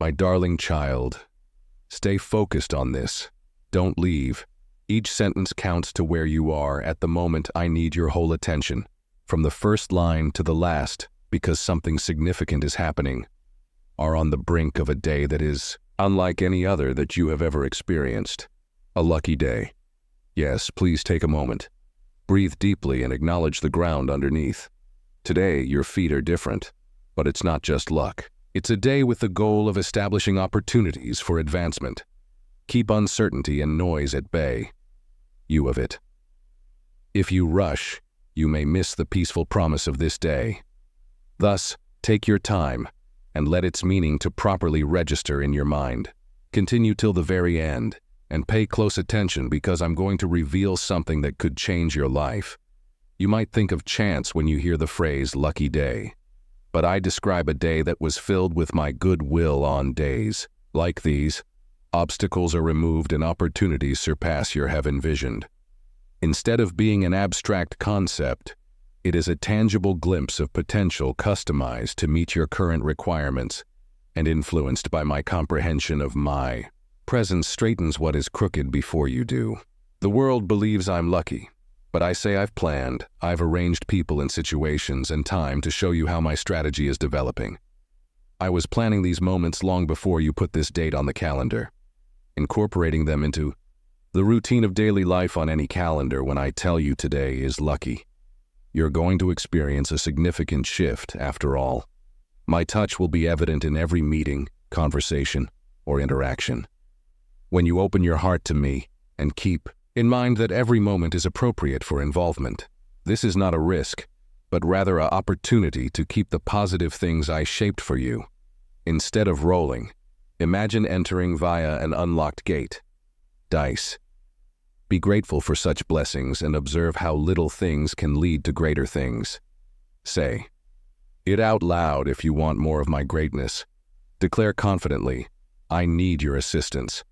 My darling child, stay focused on this. Don't leave. Each sentence counts to where you are at the moment. I need your whole attention, from the first line to the last, because something significant is happening. Are on the brink of a day that is unlike any other that you have ever experienced. A lucky day. Yes, please take a moment. Breathe deeply and acknowledge the ground underneath. Today, your feet are different, but it's not just luck. It's a day with the goal of establishing opportunities for advancement. Keep uncertainty and noise at bay. You of it. If you rush, you may miss the peaceful promise of this day. Thus, take your time and let its meaning to properly register in your mind. Continue till the very end and pay close attention, because I'm going to reveal something that could change your life. You might think of chance when you hear the phrase lucky day, but I describe a day that was filled with my goodwill. On days like these, obstacles are removed and opportunities surpass your have envisioned. Instead of being an abstract concept, it is a tangible glimpse of potential customized to meet your current requirements and influenced by my comprehension of my presence straightens what is crooked before you do. The world believes I'm lucky, but I say I've planned. I've arranged people and situations and time to show you how my strategy is developing. I was planning these moments long before you put this date on the calendar, incorporating them into the routine of daily life on any calendar. When I tell you today is lucky, you're going to experience a significant shift after all. My touch will be evident in every meeting, conversation, or interaction. When you open your heart to me and keep in mind that every moment is appropriate for involvement, this is not a risk, but rather an opportunity to keep the positive things I shaped for you. Instead of rolling, imagine entering via an unlocked gate. Dice. Be grateful for such blessings and observe how little things can lead to greater things. Say it out loud if you want more of my greatness. Declare confidently, I need your assistance,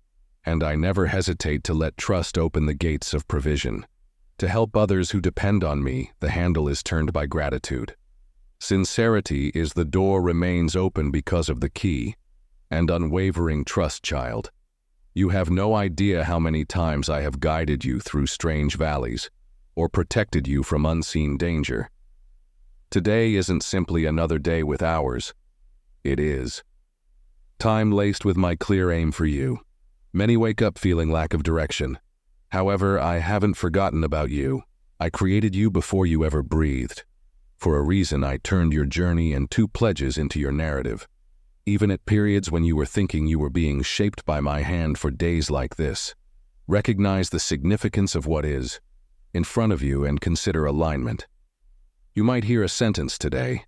and I never hesitate to let trust open the gates of provision. To help others who depend on me, the handle is turned by gratitude. Sincerity is the door remains open because of the key, and unwavering trust, child. You have no idea how many times I have guided you through strange valleys or protected you from unseen danger. Today isn't simply another day with hours. It is time laced with my clear aim for you. Many wake up feeling lack of direction. However, I haven't forgotten about you. I created you before you ever breathed. For a reason, I turned your journey and 2 pledges into your narrative. Even at periods when you were thinking you were being shaped by my hand, for days like this, recognize the significance of what is in front of you and consider alignment. You might hear a sentence today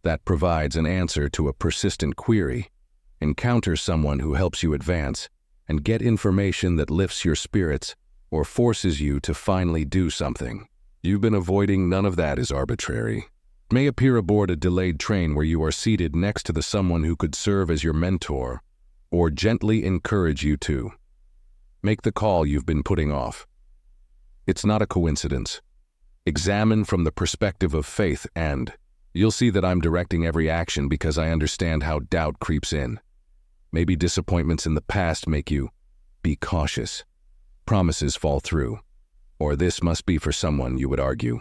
that provides an answer to a persistent query. Encounter someone who helps you advance, and get information that lifts your spirits or forces you to finally do something you've been avoiding. None of that is arbitrary. It may appear aboard a delayed train where you are seated next to someone who could serve as your mentor or gently encourage you to make the call you've been putting off. It's not a coincidence. Examine from the perspective of faith and you'll see that I'm directing every action because I understand how doubt creeps in. Maybe disappointments in the past make you be cautious. Promises fall through. Or this must be for someone, you would argue.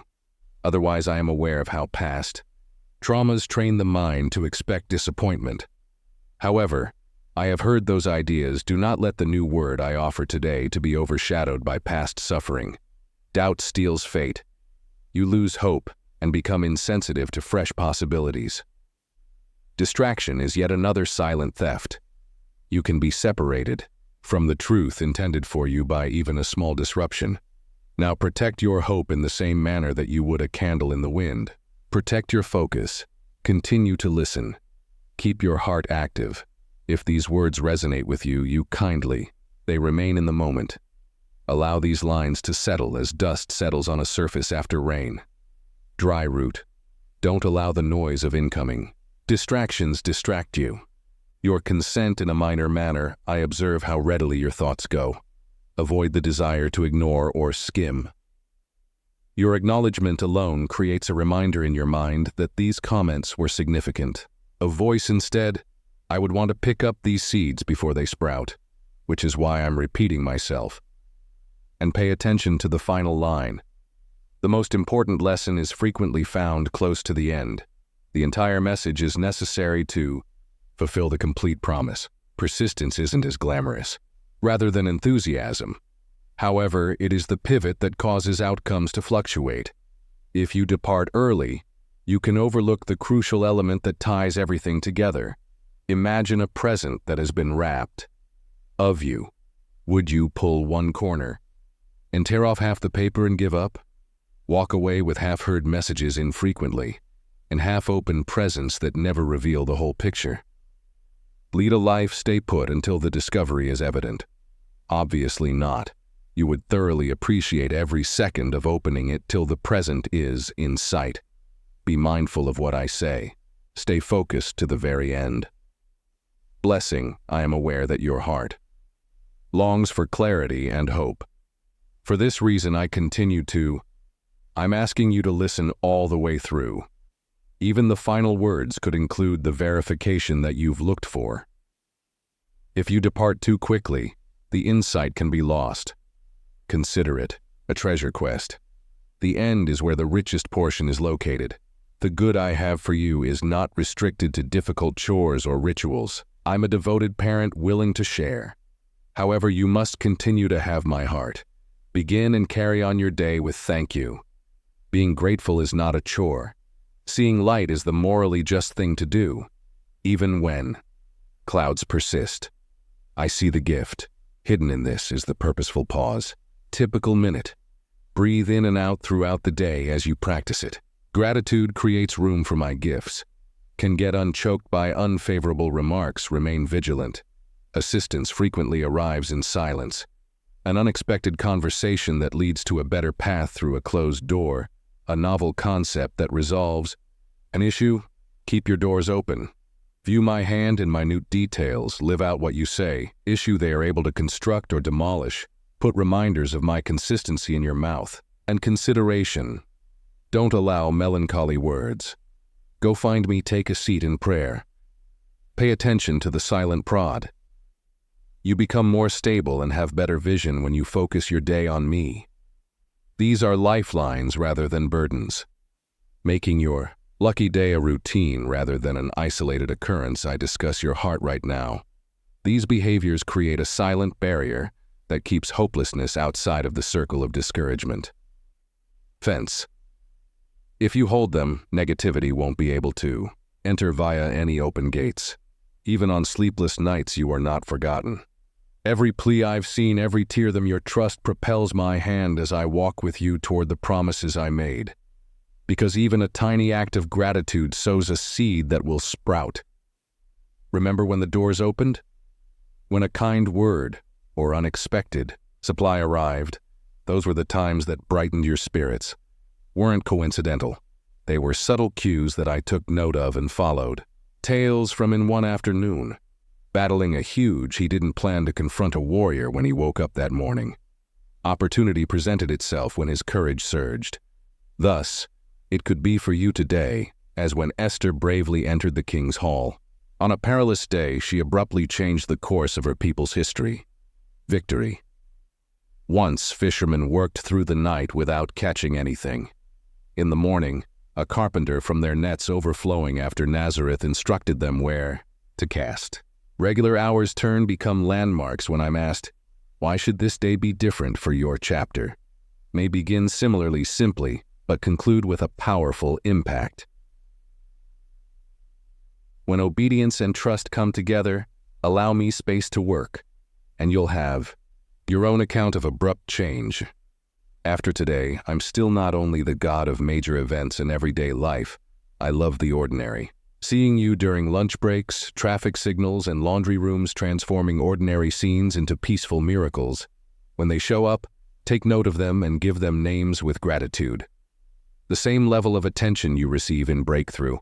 Otherwise, I am aware of how past traumas train the mind to expect disappointment. However, I have heard those ideas. Do not let the new word I offer today to be overshadowed by past suffering. Doubt steals fate. You lose hope and become insensitive to fresh possibilities. Distraction is yet another silent theft. You can be separated from the truth intended for you by even a small disruption. Now protect your hope in the same manner that you would a candle in the wind. Protect your focus. Continue to listen. Keep your heart active. If these words resonate with you, they remain in the moment. Allow these lines to settle as dust settles on a surface after rain. Dry root. Don't allow the noise of incoming distractions distract you. Your consent in a minor manner, I observe how readily your thoughts go. Avoid the desire to ignore or skim. Your acknowledgement alone creates a reminder in your mind that these comments were significant. A voice instead, I would want to pick up these seeds before they sprout, which is why I'm repeating myself. And pay attention to the final line. The most important lesson is frequently found close to the end. The entire message is necessary to fulfill the complete promise. Persistence isn't as glamorous, rather than enthusiasm. However, it is the pivot that causes outcomes to fluctuate. If you depart early, you can overlook the crucial element that ties everything together. Imagine a present that has been wrapped of you. Would you pull one corner and tear off half the paper and give up? Walk away with half-heard messages infrequently and half-open presents that never reveal the whole picture? Lead a life, stay put until the discovery is evident. Obviously not. You would thoroughly appreciate every second of opening it till the present is in sight. Be mindful of what I say. Stay focused to the very end. Blessing, I am aware that your heart longs for clarity and hope. For this reason, I continue to. I'm asking you to listen all the way through. Even the final words could include the verification that you've looked for. If you depart too quickly, the insight can be lost. Consider it a treasure quest. The end is where the richest portion is located. The good I have for you is not restricted to difficult chores or rituals. I'm a devoted parent willing to share. However, you must continue to have my heart. Begin and carry on your day with thank you. Being grateful is not a chore. Seeing light is the morally just thing to do, even when clouds persist. I see the gift. Hidden in this is the purposeful pause. Typical minute. Breathe in and out throughout the day as you practice it. Gratitude creates room for my gifts. Can get unchoked by unfavorable remarks, remain vigilant. Assistance frequently arrives in silence. An unexpected conversation that leads to a better path through a closed door. A novel concept that resolves an issue. Keep your doors open. View my hand in minute details. Live out what you say. Issue they are able to construct or demolish. Put reminders of my consistency in your mouth. And consideration. Don't allow melancholy words. Go find me, take a seat in prayer. Pay attention to the silent prod. You become more stable and have better vision when you focus your day on me. These are lifelines rather than burdens. Making your lucky day a routine rather than an isolated occurrence, I discuss your heart right now. These behaviors create a silent barrier that keeps hopelessness outside of the circle of discouragement. Fence. If you hold them, negativity won't be able to enter via any open gates. Even on sleepless nights, you are not forgotten. Every plea I've seen, every tear them your trust propels my hand as I walk with you toward the promises I made. Because even a tiny act of gratitude sows a seed that will sprout. Remember when the doors opened? When a kind word or unexpected supply arrived, those were the times that brightened your spirits. Weren't coincidental. They were subtle cues that I took note of and followed. Tales from in one afternoon. Battling a huge, he didn't plan to confront a warrior when he woke up that morning. Opportunity presented itself when his courage surged. Thus, it could be for you today, as when Esther bravely entered the king's hall. On a perilous day, she abruptly changed the course of her people's history. Victory. Once, fishermen worked through the night without catching anything. In the morning, a carpenter from their nets overflowing after Nazareth instructed them where to cast. Regular hours turn become landmarks when I'm asked, why should this day be different for your chapter? May begin similarly simply, but conclude with a powerful impact. When obedience and trust come together, allow me space to work, and you'll have your own account of abrupt change. After today, I'm still not only the god of major events in everyday life, I love the ordinary. Seeing you during lunch breaks, traffic signals, and laundry rooms transforming ordinary scenes into peaceful miracles. When they show up, take note of them and give them names with gratitude. The same level of attention you receive in breakthrough.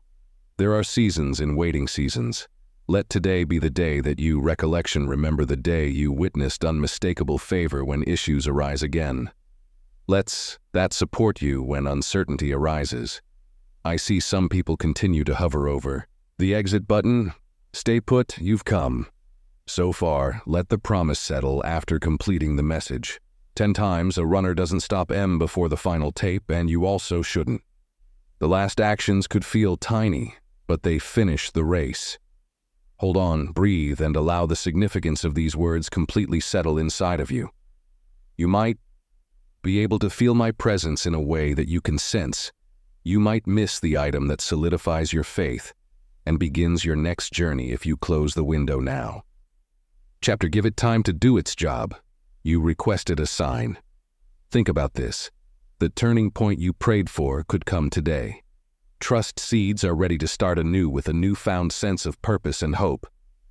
There are seasons in waiting seasons. Let today be the day that you remember the day you witnessed unmistakable favor when issues arise again. Let's that support you when uncertainty arises. I see some people continue to hover over the exit button, Stay put, you've come. So far, let the promise settle after completing the message. 10 times a runner doesn't stop M before the final tape, and you also shouldn't. The last actions could feel tiny, but they finish the race. Hold on, breathe, and allow the significance of these words completely settle inside of you. You might be able to feel my presence in a way that you can sense. You might miss the item that solidifies your faith and begins your next journey if you close the window now. Chapter, give it time to do its job. You requested a sign. Think about this. The turning point you prayed for could come today. Trust seeds are ready to start anew with a newfound sense of purpose and hope.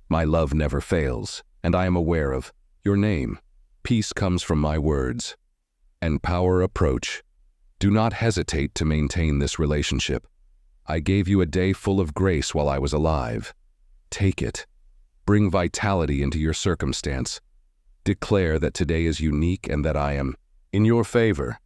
My love never fails, and I am aware of your name. Peace comes from my words. And power approach. Do not hesitate to maintain this relationship. I gave you a day full of grace while I was alive. Take it. Bring vitality into your circumstance. Declare that today is unique and that I am in your favor.